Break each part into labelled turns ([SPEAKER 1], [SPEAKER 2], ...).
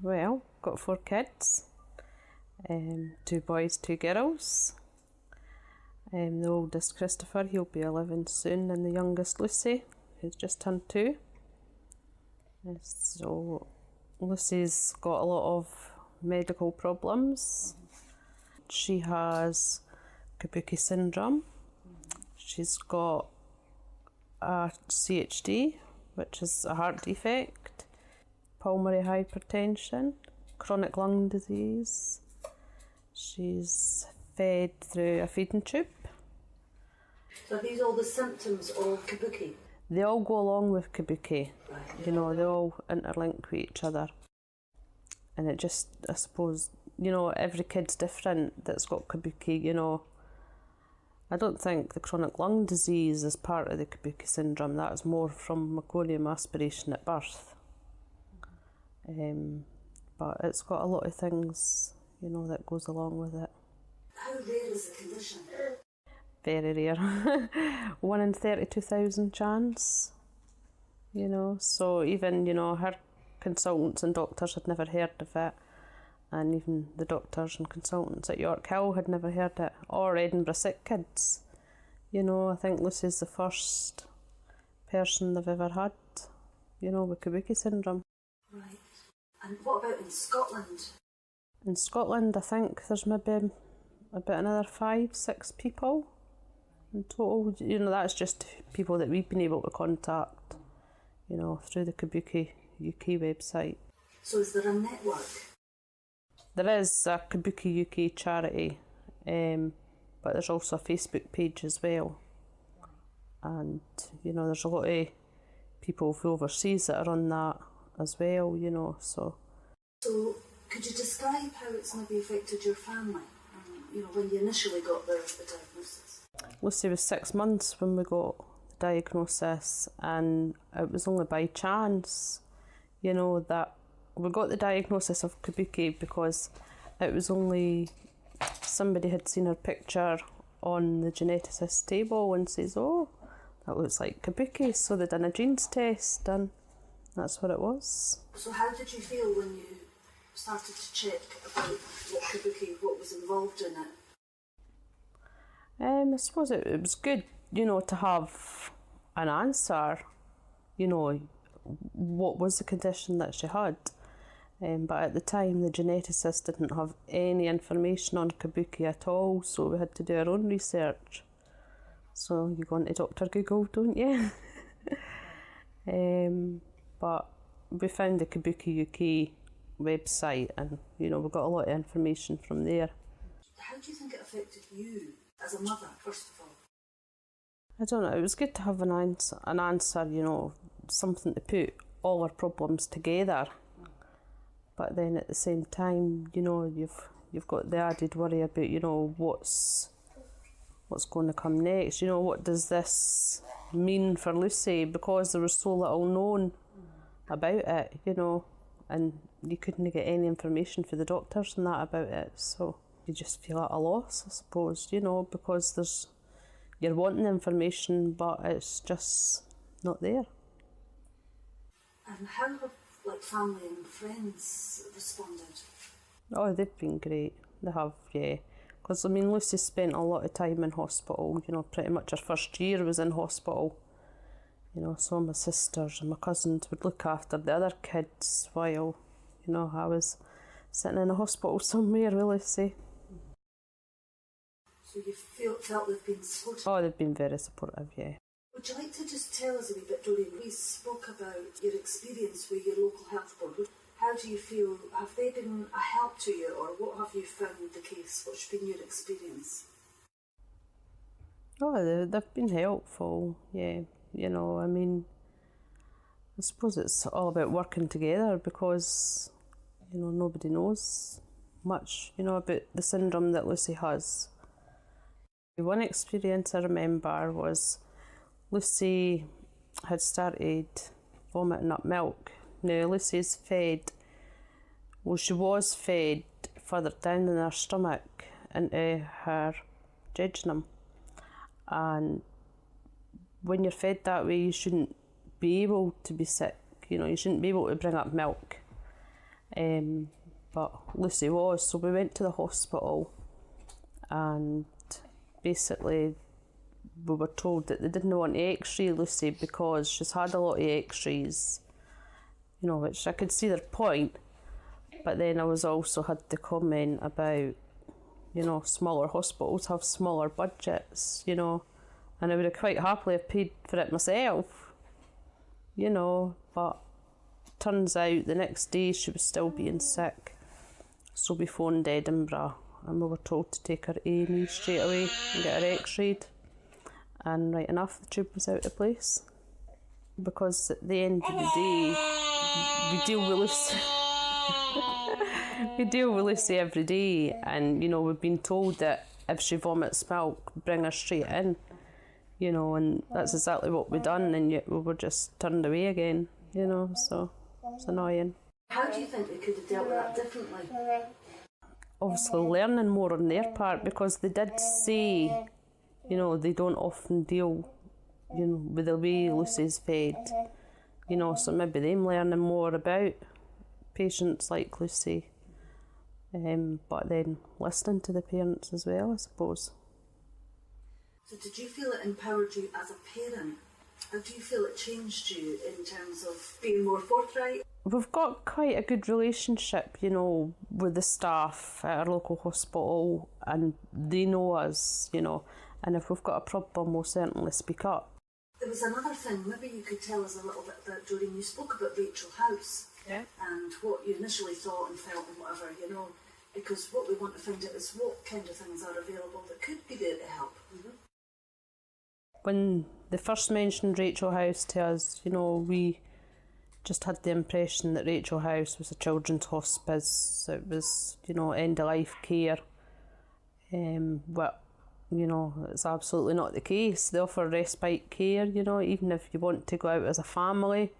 [SPEAKER 1] Well, got 4 kids, 2 boys, 2 girls. The oldest Christopher, he'll be 11 soon, and the youngest Lucy, who's just turned 2. So Lucy's got a lot of medical problems. She has Kabuki syndrome. She's got a CHD, which is a heart defect, pulmonary hypertension, chronic lung disease. She's fed through a feeding tube.
[SPEAKER 2] So are these all the symptoms of Kabuki?
[SPEAKER 1] They all go along with Kabuki.
[SPEAKER 2] Right.
[SPEAKER 1] You know, they all interlink with each other. And it just, I suppose, you know, every kid's different that's got Kabuki, you know. I don't think the chronic lung disease is part of the Kabuki syndrome. That is more from meconium aspiration at birth. But it's got a lot of things, you know, that goes along with it.
[SPEAKER 2] How rare is the condition?
[SPEAKER 1] Very rare. 1 in 32,000 chance, you know. So even, you know, her consultants and doctors had never heard of it. And even the doctors and consultants at York Hill had never heard it, or Edinburgh Sick Kids. You know, I think Lucy's the first person they've ever had, you know, with Kabuki syndrome.
[SPEAKER 2] Right. And what about in Scotland?
[SPEAKER 1] In Scotland, I think there's maybe about another 5-6 people in total. You know, that's just people that we've been able to contact, you know, through the Kabuki UK website.
[SPEAKER 2] So is there a network?
[SPEAKER 1] There is a Kabuki UK charity, but there's also a Facebook page as well. And, you know, there's a lot of people from overseas that are on that as well, you know, so.
[SPEAKER 2] So could you describe how it's maybe affected your family, you know, when you initially got the diagnosis?
[SPEAKER 1] Lucy was 6 months when we got the diagnosis, and it was only by chance, you know, that we got the diagnosis of Kabuki because it was only somebody had seen her picture on the geneticist table and says, oh, that looks like Kabuki. So they done a genes test and that's what it was.
[SPEAKER 2] So how did you feel when you started to check about what Kabuki, what was involved in it?
[SPEAKER 1] I suppose it was good, you know, to have an answer, you know, what was the condition that she had. But at the time, the geneticist didn't have any information on Kabuki at all, so we had to do our own research. So you go into Dr. Google, don't you? But we found the Kabuki UK website, and you know, we got a lot of information from there.
[SPEAKER 2] How do you think it affected you as a mother, first of all?
[SPEAKER 1] I don't know, it was good to have an answer, you know, something to put all our problems together. But then at the same time, you know, you've got the added worry about, you know, what's going to come next. You know, what does this mean for Lucy? Because there was so little known about it, you know, and you couldn't get any information for the doctors and that about it. So you just feel at a loss, I suppose, you know, because you're wanting information, but it's just not there.
[SPEAKER 2] And how have family and friends responded?
[SPEAKER 1] Oh, they've been great. They have, yeah. Because, I mean, Lucy spent a lot of time in hospital, you know, pretty much her first year was in hospital. You know, so my sisters and my cousins would look after the other kids while, you know, I was sitting in a hospital somewhere with Lucy.
[SPEAKER 2] So you felt they've been supportive?
[SPEAKER 1] Oh, they've been very supportive, yeah.
[SPEAKER 2] Would you like to just tell us a wee bit, Doreen? We spoke about your experience with your local health board. How do you feel? Have they been a help to you, or what have you found the case? What's been your experience?
[SPEAKER 1] Oh, they've been helpful, yeah. You know, I mean, I suppose it's all about working together because, you know, nobody knows much, you know, about the syndrome that Lucy has. One experience I remember was Lucy had started vomiting up milk. Now, Lucy's fed, well, she was fed further down in her stomach into her jejunum. And when you're fed that way, you shouldn't be able to be sick. You know, you shouldn't be able to bring up milk. But Lucy was, so we went to the hospital, and basically we were told that they didn't want to x-ray Lucy because she's had a lot of x-rays, you know, which I could see their point. But then I was also had the comment about, you know, smaller hospitals have smaller budgets, you know, and I would have quite happily have paid for it myself, you know, but turns out the next day she was still being sick. So we phoned Edinburgh and we were told to take her A&E straight away and get her x-rayed. And right enough, the tube was out of place. Because at the end of the day, we deal with Lucy. We deal with Lucy every day, and you know, we've been told that if she vomits milk, bring her straight in. You know, and that's exactly what we've done, and yet we were just turned away again, you know, so it's annoying.
[SPEAKER 2] How do you think they could have dealt with that differently?
[SPEAKER 1] Obviously learning more on their part, because they did say, you know, they don't often deal, you know, with the way Lucy's fed, you know, so maybe them learning more about patients like Lucy, but then listening to the parents as well, I suppose.
[SPEAKER 2] So did you feel it empowered you as a parent? How do you feel it changed you in terms of being more forthright?
[SPEAKER 1] We've got quite a good relationship, you know, with the staff at our local hospital, and they know us, you know, and if we've got a problem, we'll certainly speak up.
[SPEAKER 2] There was another thing, maybe you could tell us a little bit about, Doreen, you spoke about Rachel House,
[SPEAKER 1] yeah,
[SPEAKER 2] and what you initially thought and felt and whatever, you know, because what we want to find out is what kind of things are available that could be there to help. Mm-hmm.
[SPEAKER 1] When they first mentioned Rachel House to us, you know, we just had the impression that Rachel House was a children's hospice. It was, you know, end-of-life care. But, you know, it's absolutely not the case. They offer respite care, you know, even if you want to go out as a family,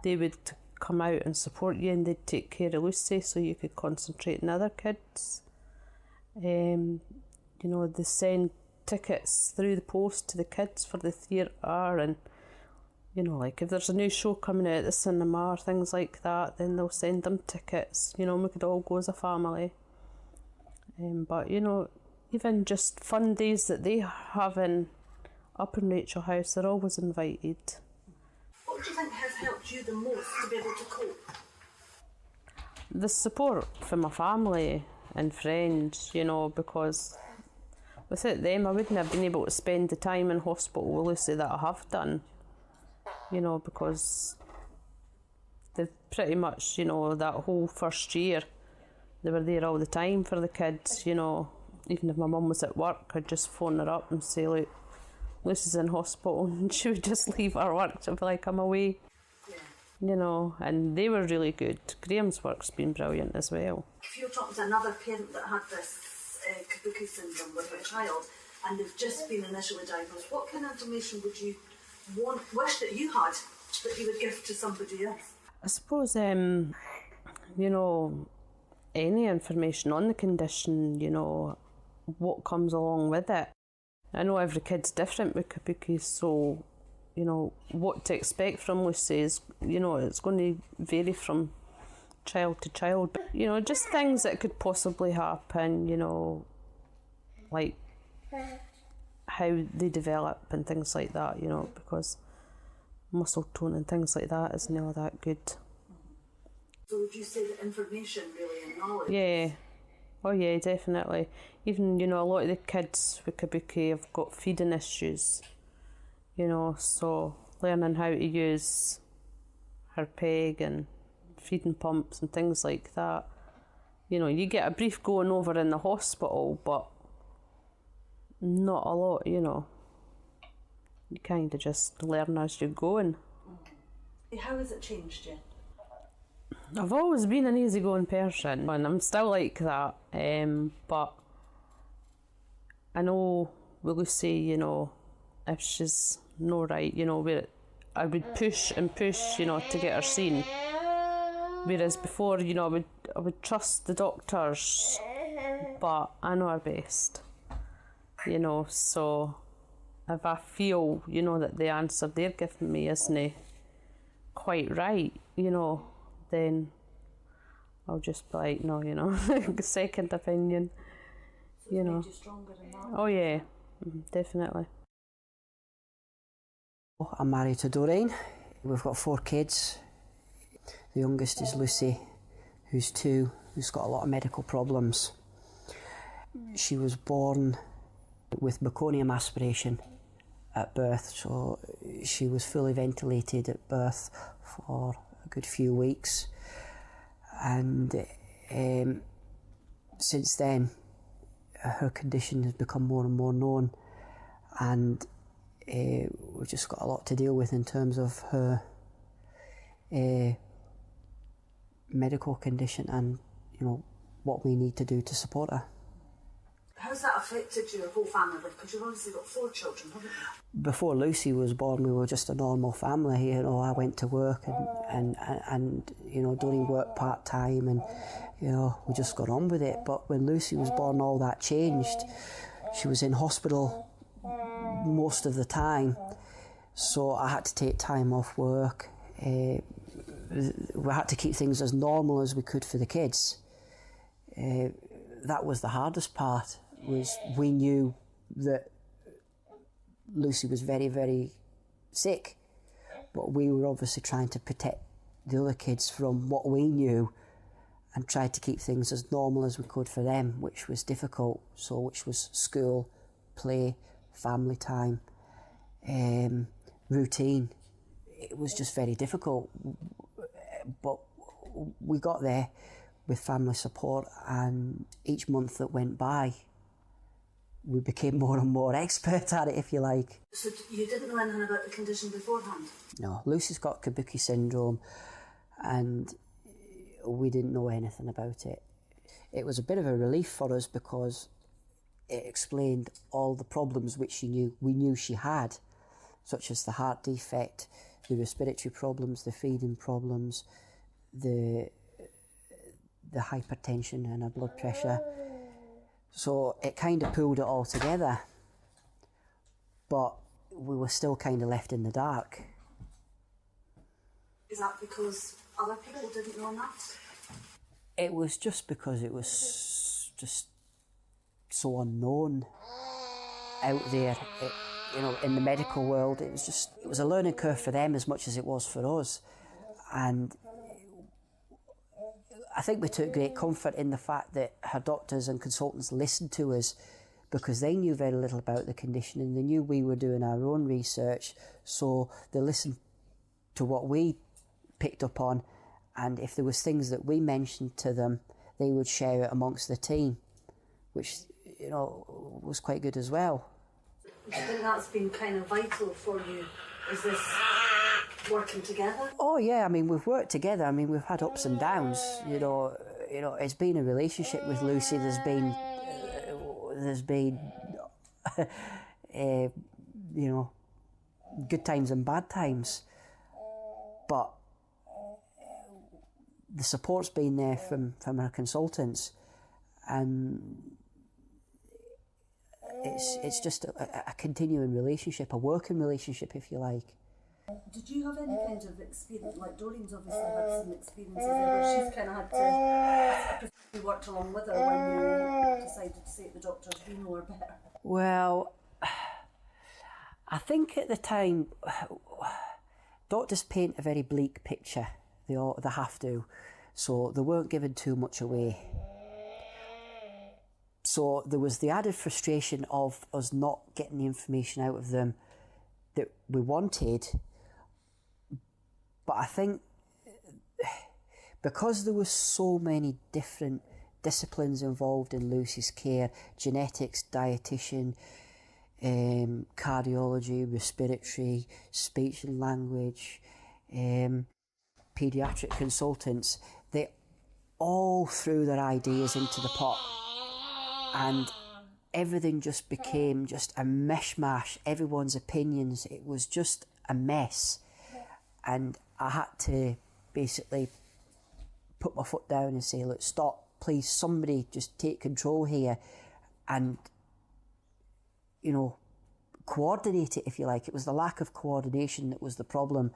[SPEAKER 1] they would come out and support you, and they'd take care of Lucy so you could concentrate on other kids. You know, they send tickets through the post to the kids for the theatre, and you know, like if there's a new show coming out at the cinema or things like that, then they'll send them tickets, you know, and we could all go as a family. But you know, even just fun days that they have up in Rachel House, they're always invited.
[SPEAKER 2] What do you think has helped you the most to be able to cope?
[SPEAKER 1] The support from my family and friends, you know, because without them I wouldn't have been able to spend the time in hospital with Lucy that I have done, you know, because they pretty much, you know, that whole first year they were there all the time for the kids, you know. Even if my mum was at work, I'd just phone her up and say, look, Lucy's in hospital, and she would just leave her work. She'd be like, I'm away. Yeah. You know, and they were really good. Graham's work's been brilliant as well.
[SPEAKER 2] If you're talking to another parent that had this Kabuki syndrome with a child, and they've just been initially diagnosed, what kind of information would you wish that you had that you would give to somebody else?
[SPEAKER 1] I suppose, you know, any information on the condition, you know, what comes along with it. I know every kid's different with Kabuki, so, you know, what to expect from Lucy is, you know, it's going to vary from child to child. But, you know, just things that could possibly happen, you know, like how they develop and things like that, you know, because muscle tone and things like that isn't all that good.
[SPEAKER 2] So would you say that information really and knowledge?
[SPEAKER 1] Yeah. Oh yeah, definitely. Even, you know, a lot of the kids with Kabuki have got feeding issues, you know, so learning how to use her peg and feeding pumps and things like that. You know, you get a brief going over in the hospital, but not a lot, you know. You kind of just learn as you're going.
[SPEAKER 2] How has it changed you?
[SPEAKER 1] I've always been an easygoing person, and I'm still like that, but I know with Lucy, you know, if she's no right, you know, I would push and push, you know, to get her seen. Whereas before, you know, I would trust the doctors, but I know her best, you know, so if I feel, you know, that the answer they're giving me isn't quite right, you know, then I'll just be like, no, you know, second opinion.
[SPEAKER 2] So it's made you stronger in that?
[SPEAKER 1] Oh yeah, definitely.
[SPEAKER 3] I'm married to Doreen. We've got 4 kids. The youngest is Lucy, who's 2, who's got a lot of medical problems. She was born with meconium aspiration at birth, so she was fully ventilated at birth for a good few weeks. And since then, her condition has become more and more known, and we've just got a lot to deal with in terms of her medical condition and, you know, what we need to do to support her.
[SPEAKER 2] How's that affected your whole family? Because you've obviously got 4 children, haven't you?
[SPEAKER 3] Before Lucy was born, we were just a normal family. You know, I went to work and you know, Doreen worked part-time, and, you know, we just got on with it. But when Lucy was born, all that changed. She was in hospital most of the time, so I had to take time off work. We had to keep things as normal as we could for the kids. That was the hardest part, was we knew that Lucy was very, very sick, but we were obviously trying to protect the other kids from what we knew and tried to keep things as normal as we could for them, which was difficult. So which was school, play, family time, routine. It was just very difficult, but we got there with family support, and each month that went by, we became more and more expert at it, if you like.
[SPEAKER 2] So you didn't know anything about the condition beforehand?
[SPEAKER 3] No, Lucy's got Kabuki syndrome, and we didn't know anything about it. It was a bit of a relief for us because it explained all the problems which we knew she had, such as the heart defect, the respiratory problems, the feeding problems, the hypertension and her blood pressure. So it kind of pulled it all together, but we were still kind of left in the dark.
[SPEAKER 2] Is that because other people didn't know enough?
[SPEAKER 3] It was just because it was just so unknown out there. You know, in the medical world, it was a learning curve for them as much as it was for us. And I think we took great comfort in the fact that her doctors and consultants listened to us, because they knew very little about the condition and they knew we were doing our own research, so they listened to what we picked up on, and if there was things that we mentioned to them, they would share it amongst the team, which, you know, was quite good as well.
[SPEAKER 2] Do you think that's been kind of vital for you? Is this working together?
[SPEAKER 3] Oh yeah, I mean, we've worked together. I mean, we've had ups and downs. You know, it's been a relationship with Lucy. There's been you know, good times and bad times, but the support's been there from our consultants, and it's just a continuing relationship, a working relationship, if you like.
[SPEAKER 2] Did you have any kind of experience, like Doreen's obviously had some experiences where she's kind of had to, you worked along with her when you decided to say to the doctors, we know her better?
[SPEAKER 3] Well, I think at the time, doctors paint a very bleak picture. They have to, so they weren't giving too much away. So there was the added frustration of us not getting the information out of them that we wanted. But I think because there were so many different disciplines involved in Lucy's care, genetics, dietitian, cardiology, respiratory, speech and language, paediatric consultants, they all threw their ideas into the pot, and everything just became just a mishmash, everyone's opinions, it was just a mess. And I had to basically put my foot down and say, look, stop, please, somebody just take control here and, you know, coordinate it, if you like. It was the lack of coordination that was the problem.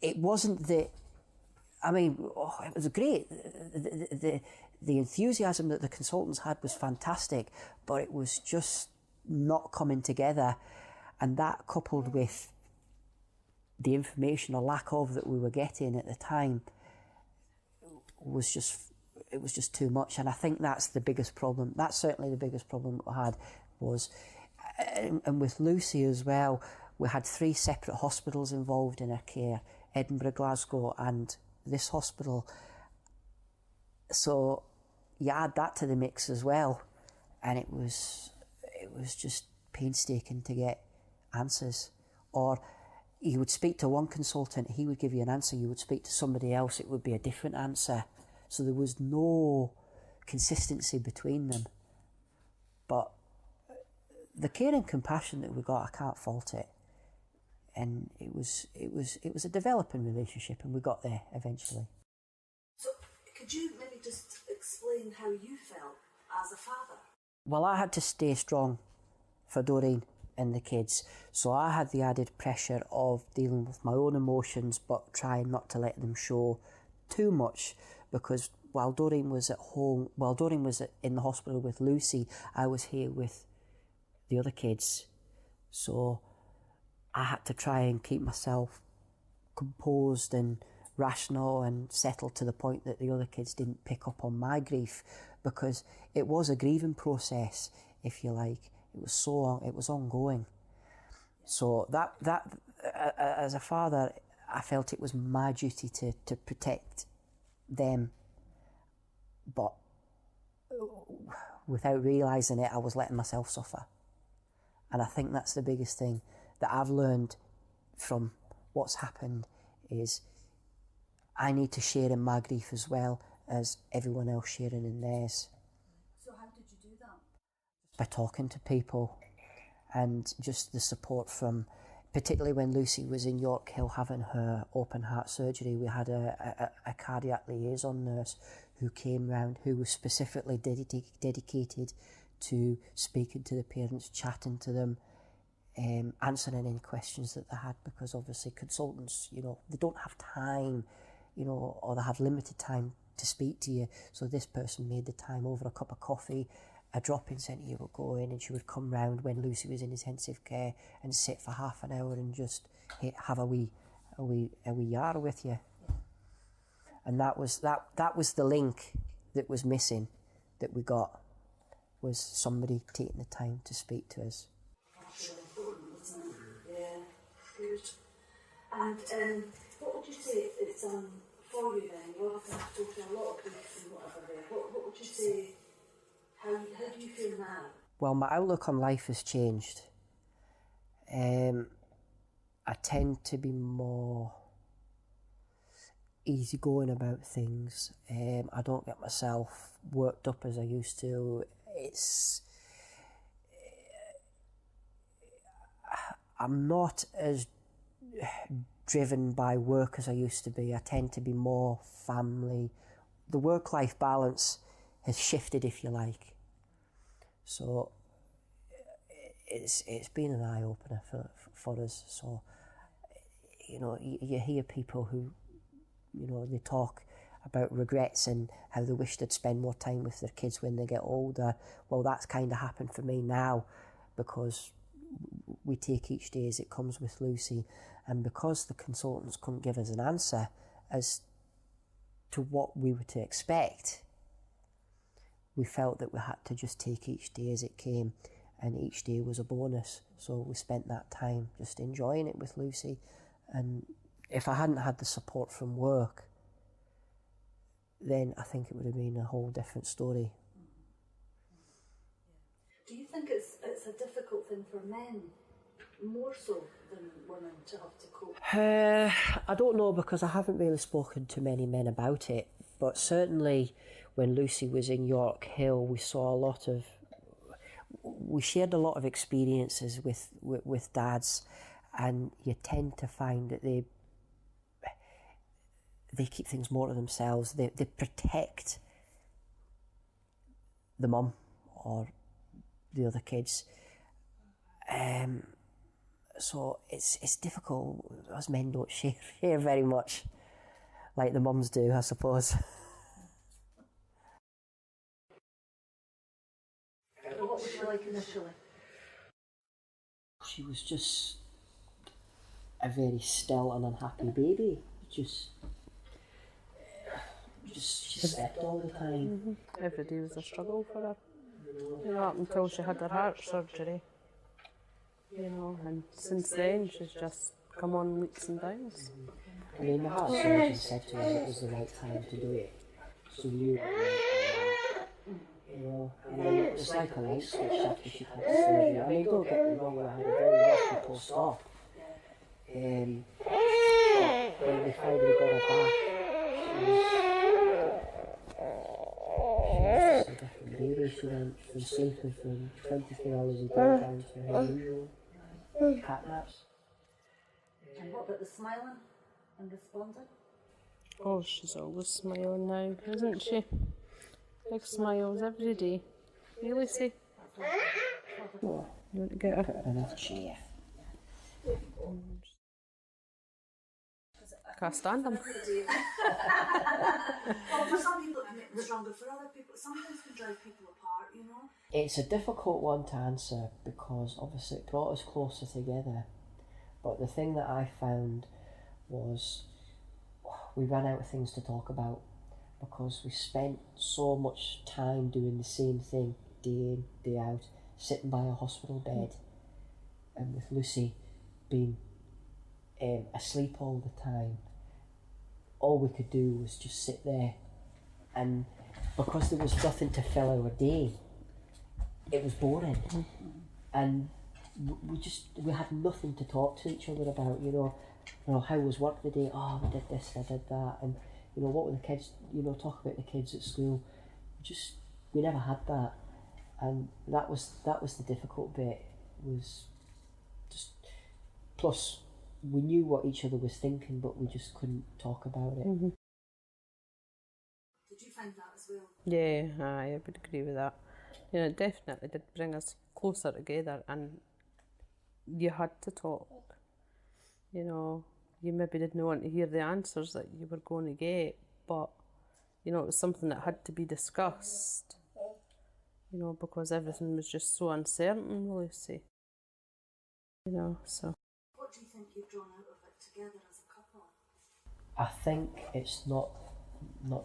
[SPEAKER 3] It wasn't that I mean, it was great. The enthusiasm that the consultants had was fantastic, but it was just not coming together. And that, coupled with the information or lack of that we were getting at the time, was just too much. And I think that's the biggest problem. That's certainly the biggest problem we had was, and with Lucy as well, we had 3 separate hospitals involved in her care: Edinburgh, Glasgow, and this hospital. So you add that to the mix as well, and it was just painstaking to get answers. Or you would speak to one consultant, he would give you an answer. You would speak to somebody else, it would be a different answer. So there was no consistency between them. But the care and compassion that we got, I can't fault it. And it was a developing relationship, and we got there eventually.
[SPEAKER 2] So could you maybe just explain how you felt as a father?
[SPEAKER 3] Well, I had to stay strong for Doreen and the kids. So I had the added pressure of dealing with my own emotions, but trying not to let them show too much, because while Doreen was at home, while Doreen was in the hospital with Lucy, I was here with the other kids. So I had to try and keep myself composed and rational and settled to the point that the other kids didn't pick up on my grief, because it was a grieving process, if you like. It was ongoing. So that as a father, I felt it was my duty to protect them, but without realising it, I was letting myself suffer. And I think that's the biggest thing that I've learned from what's happened, is I need to share in my grief as well as everyone else sharing in theirs.
[SPEAKER 2] So how did you do that?
[SPEAKER 3] By talking to people, and just the support from, particularly when Lucy was in York Hill having her open heart surgery, we had a cardiac liaison nurse who came round, who was specifically dedicated to speaking to the parents, chatting to them, answering any questions that they had, because obviously consultants, they don't have time, or they have limited time to speak to you. So this person made the time over a cup of coffee. A drop-in centre would go in, and she would come round when Lucy was in intensive care and sit for half an hour and just have a wee yarrow with you. And that was the link that was missing, that we got, was somebody taking the time to speak to us.
[SPEAKER 2] That's really important, isn't it? Yeah, good. And what would you say it's for you then? You obviously have to go through a lot of grief and whatever there. What would you say? How do you feel now?
[SPEAKER 3] Well, my outlook on life has changed. I tend to be more easygoing about things. I don't get myself worked up as I used to. I'm not as driven by work as I used to be. I tend to be more family. The work-life balance has shifted, if you like. So it's been an eye-opener for us. So, you hear people who, they talk about regrets and how they wish they'd spend more time with their kids when they get older. Well, that's kind of happened for me now, because we take each day as it comes with Lucy, and because the consultants couldn't give us an answer as to what we were to expect, we felt that we had to just take each day as it came, and each day was a bonus. So we spent that time just enjoying it with Lucy. And if I hadn't had the support from work, then I think it would have been a whole different story.
[SPEAKER 2] Do you think it's a difficult thing for men, more so than women, to have to cope?
[SPEAKER 3] I don't know, because I haven't really spoken to many men about it, but certainly when Lucy was in York Hill, we shared a lot of experiences with dads, and you tend to find that they keep things more to themselves. They protect the mum or the other kids. So it's difficult, as men don't share very much. like the mums do, I suppose.
[SPEAKER 2] What was she like initially?
[SPEAKER 3] She was just a very still and unhappy baby. Just she slept all the time.
[SPEAKER 1] Every day was a struggle for her. Up until she had her heart surgery. And since then she's just come on leaps and bounds.
[SPEAKER 3] I mean, the heart surgeon said to us it was the right time to do it. So we knew it was the right time. And then it was like a light switch after she had the surgery. I mean, don't get me wrong, I had a very rocky post-op. When we finally got her back, she was just a different baby. She went from sleeping from 24 hours a day down to her usual cat naps.
[SPEAKER 2] And what about the smiling and responding?
[SPEAKER 1] Oh, she's always smiling now, isn't she? Big smiles every day. You, Lucy? You want to get her?
[SPEAKER 3] Put her in a chair.
[SPEAKER 1] Can't stand them.
[SPEAKER 2] Well, for some people it can make them stronger, for other people it sometimes can drive people apart,
[SPEAKER 3] It's a difficult one to answer because obviously it brought us closer together. But the thing that I found was we ran out of things to talk about because we spent so much time doing the same thing day in, day out, sitting by a hospital bed and with Lucy being asleep all the time. All we could do was just sit there, and because there was nothing to fill our day, it was boring. And we had nothing to talk to each other about, how was work the day? Oh, we did this, I did that, and what were the kids, talk about the kids at school. We never had that, and that was the difficult bit, was just, plus we knew what each other was thinking, but we just couldn't talk about it.
[SPEAKER 1] Mm-hmm.
[SPEAKER 2] Did you find that as well?
[SPEAKER 1] Yeah, I would agree with that. It definitely did bring us closer together, and you had to talk. You maybe didn't want to hear the answers that you were going to get, but it was something that had to be discussed. Because everything was just so uncertain, Lucy. So.
[SPEAKER 2] What do you think you've drawn out of it together as a couple?
[SPEAKER 3] I think it's not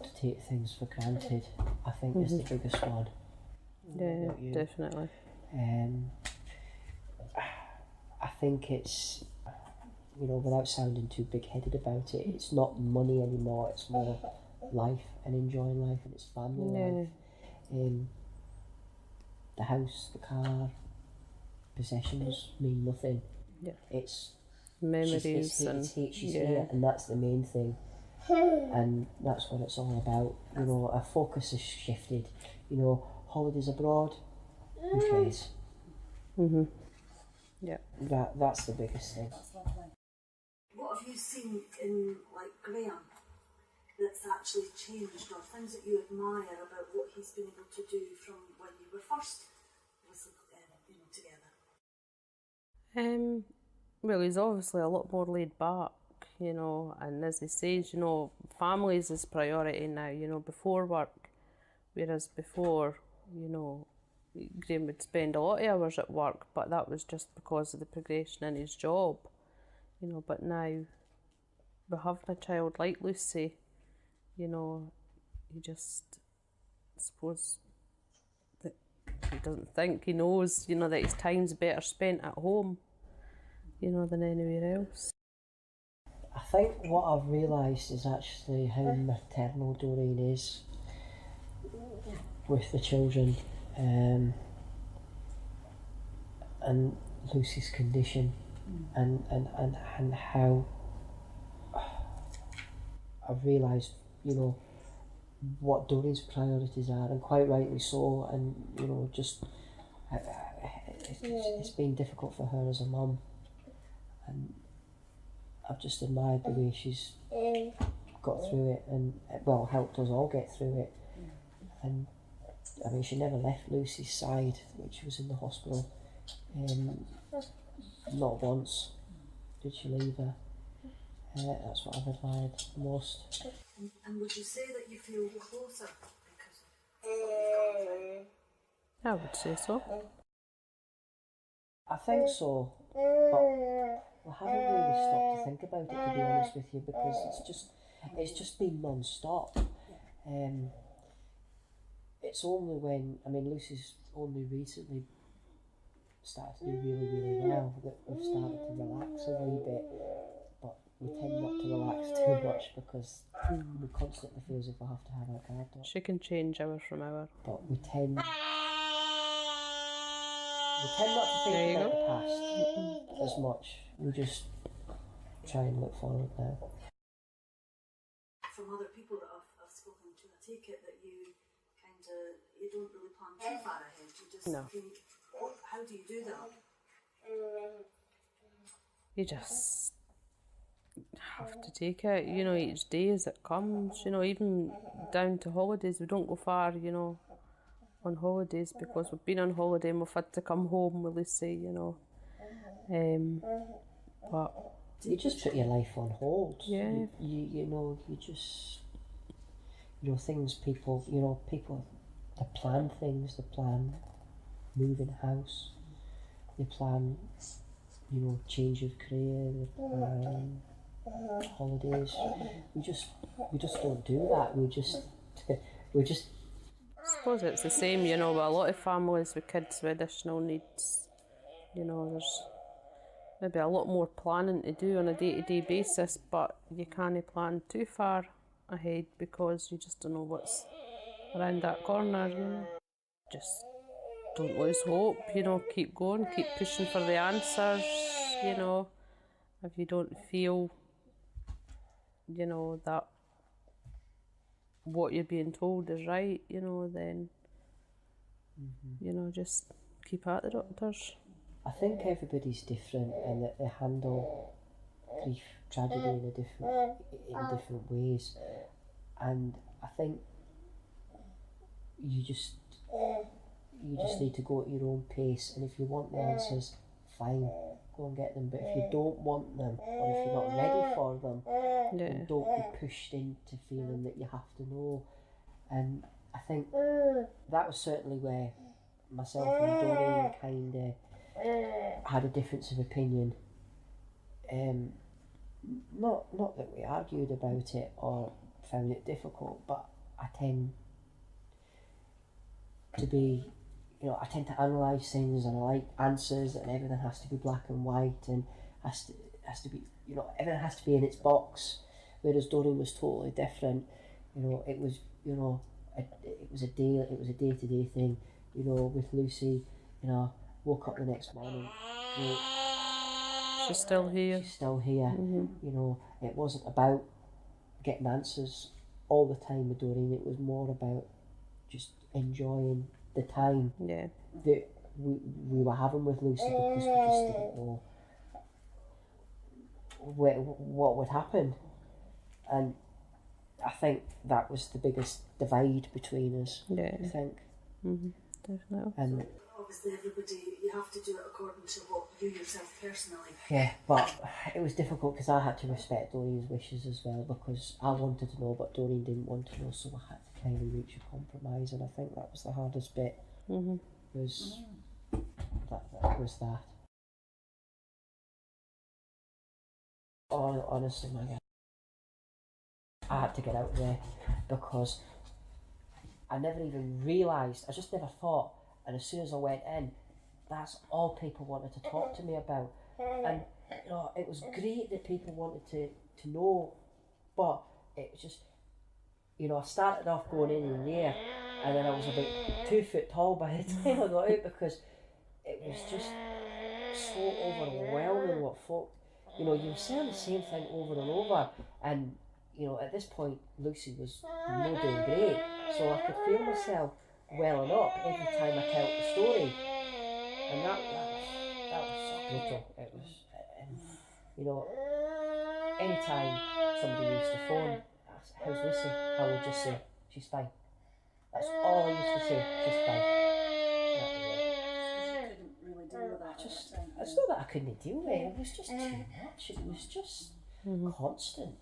[SPEAKER 3] to take things for granted. I think it's the biggest one.
[SPEAKER 1] Yeah, definitely.
[SPEAKER 3] I think it's, without sounding too big-headed about it, it's not money anymore, it's more life and enjoying life, and it's family life. The house, the car, possessions mean nothing.
[SPEAKER 1] Yeah.
[SPEAKER 3] It's
[SPEAKER 1] memories
[SPEAKER 3] she's
[SPEAKER 1] and
[SPEAKER 3] here, and that's the main thing. And that's what it's all about. Our focus has shifted. Holidays abroad, who cares?
[SPEAKER 1] Yeah.
[SPEAKER 3] That's the biggest thing.
[SPEAKER 2] That's lovely. What have you seen in Graham that's actually changed, or things that you admire about what he's been able to do from when you were first together?
[SPEAKER 1] Well, he's obviously a lot more laid back, and as he says, families is priority now, before work, whereas before, Graham would spend a lot of hours at work, but that was just because of the progression in his job, but now, with having a child like Lucy, he just, I suppose, that he doesn't think, he knows, that his time's better spent at home, than anywhere else.
[SPEAKER 3] I think what I've realised is actually how maternal Doreen is with the children, and Lucy's condition, and how I've realised, what Doreen's priorities are, and quite rightly so, and it's been difficult for her as a mum, and I've just admired the way she's got through it, and helped us all get through it. And I mean, she never left Lucy's side when she was in the hospital. Not once did she leave her.
[SPEAKER 4] That's what I've admired most.
[SPEAKER 2] And would you say that you feel closer because of what you've gone through?
[SPEAKER 1] I would say so.
[SPEAKER 4] I think so, but we haven't really stopped to think about it, to be honest with you, because it's just been non-stop. It's only when, Lucy's only recently started to do really, really well that we've started to relax a wee bit, but we tend not to relax too much because we constantly feel as if we have to have our guard up.
[SPEAKER 1] She can change hour from hour.
[SPEAKER 4] But we tend not to think about the past as much. We just try and look forward now.
[SPEAKER 2] From other people that I've spoken to, I take it that you don't really plan too far ahead. You just think, how do you do that?
[SPEAKER 1] You just have to take it, each day as it comes, even down to holidays. We don't go far, on holidays because we've been on holiday and we've had to come home with Lucy, but
[SPEAKER 4] you just put your life on hold.
[SPEAKER 1] Yeah.
[SPEAKER 4] You just, things people, they plan things, they plan moving house, they plan, change of career, they plan holidays. We just don't do that. We just
[SPEAKER 1] I suppose it's the same, with a lot of families with kids with additional needs. There's maybe a lot more planning to do on a day-to-day basis, but you can't plan too far ahead because you just don't know what's around that corner, Just don't lose hope, keep going, keep pushing for the answers, If you don't feel, that what you're being told is right, then, just keep at the doctors.
[SPEAKER 4] I think everybody's different and that they handle grief, tragedy in different ways, and I think you just need to go at your own pace, and if you want the answers, fine, go and get them, but if you don't want them or if you're not ready for them, then don't be pushed into feeling that you have to know. And I think that was certainly where myself and Doreen kind of had a difference of opinion. Not that we argued about it or found it difficult, but I tend to analyse things, and I like answers, and everything has to be black and white, and has to be, everything has to be in its box. Whereas Doreen was totally different. It was a day-to-day thing. With Lucy, woke up the next morning, great.
[SPEAKER 1] She's still here.
[SPEAKER 4] It wasn't about getting answers all the time with Doreen. It was more about just enjoying the time that we were having with Lucy, because we just didn't know what would happen. And I think that was the biggest divide between us. I think.
[SPEAKER 1] Definitely.
[SPEAKER 4] And
[SPEAKER 2] obviously everybody, you have to do it according to what you yourself personally.
[SPEAKER 4] Yeah, but it was difficult because I had to respect Doreen's wishes as well, because I wanted to know but Doreen didn't want to know, so I had to kind of reach a compromise, and I think that was the hardest bit. Was that. Honestly, my God, I had to get out there because I never even realised, I just never thought, and as soon as I went in, that's all people wanted to talk to me about. And it was great that people wanted to know, but it was just, I started off going in the air, and then I was about 2 foot tall by the time I got out, because it was just so overwhelming what folk, you were saying the same thing over and over, and at this point Lucy was not doing great, so I could feel myself welling up every time I told the story, and that was brutal. It was, anytime somebody used to phone, how's Lucy, I would just say, she's fine. That's all I used to say, she's fine.
[SPEAKER 2] Because you couldn't really deal with that.
[SPEAKER 4] It's not that I couldn't deal with it, it was just too much. It was just, constant.